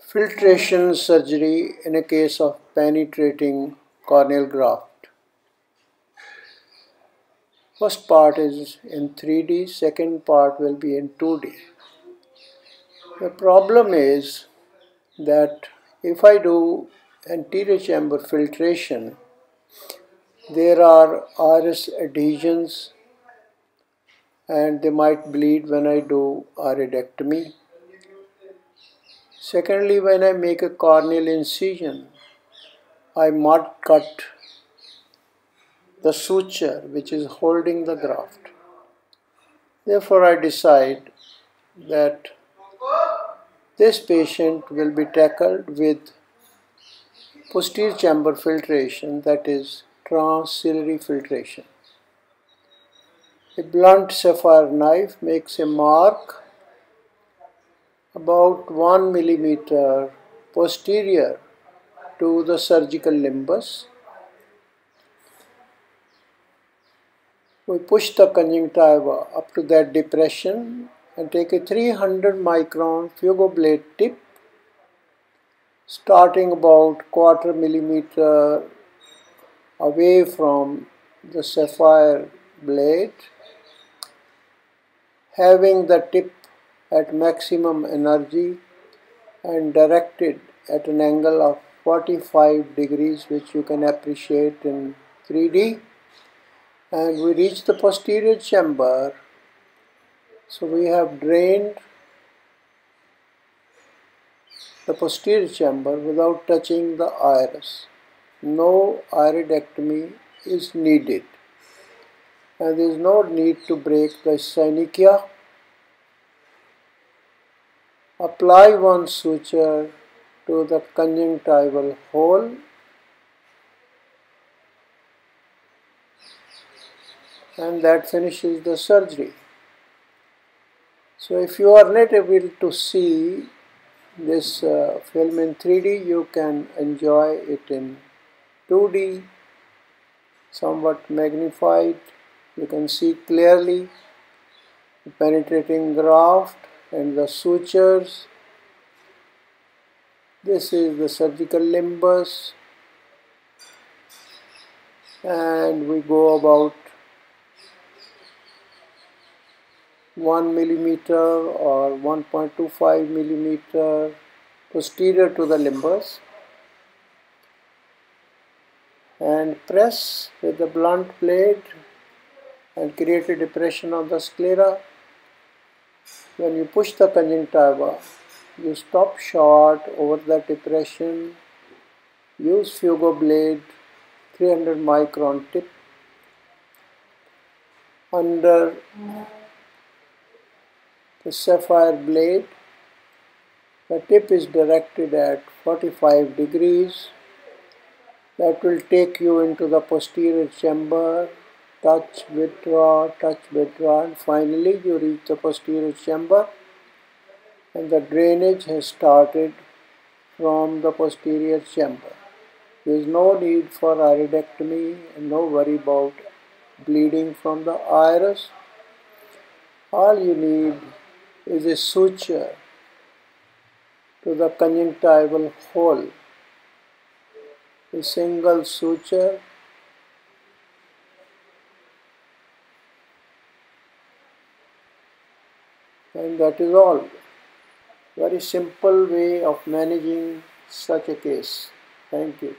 Filtration surgery in a case of penetrating corneal graft. First part is in 3D, second part will be in 2D. The problem is that if I do anterior chamber filtration, there are iris adhesions and they might bleed when I do iridectomy. Secondly, when I make a corneal incision, I might cut the suture which is holding the graft. Therefore, I decide that this patient will be tackled with posterior chamber filtration, that is transciliary filtration. A blunt sapphire knife makes a mark about 1 millimeter posterior to the surgical limbus. We push the conjunctiva up to that depression and take a 300 micron fugo blade tip starting about 1/4 millimeter away from the sapphire blade, having the tip at maximum energy and directed at an angle of 45 degrees, which you can appreciate in 3D. And we reach the posterior chamber. So we have drained the posterior chamber without touching the iris. No iridectomy is needed, and there is no need to break the synechia. Apply one suture to the conjunctival hole and that finishes the surgery. So if you are not able to see this film in 3D, you can enjoy it in 2D, somewhat magnified. You can see clearly the penetrating graft and the sutures. This is the surgical limbus, and we go about 1 millimeter or 1.25 millimeter posterior to the limbus and press with the blunt blade and create a depression on the sclera. When you push the conjunctiva, you stop short over the depression, use fugo blade 300 micron tip under the sapphire blade. The tip is directed at 45 degrees. That will take you into the posterior chamber. Touch, withdraw, and finally you reach the posterior chamber, and the drainage has started from the posterior chamber. There is no need for iridectomy and no worry about bleeding from the iris. All you need is a suture to the conjunctival hole, a single suture, and that is all. Very simple way of managing such a case. Thank you.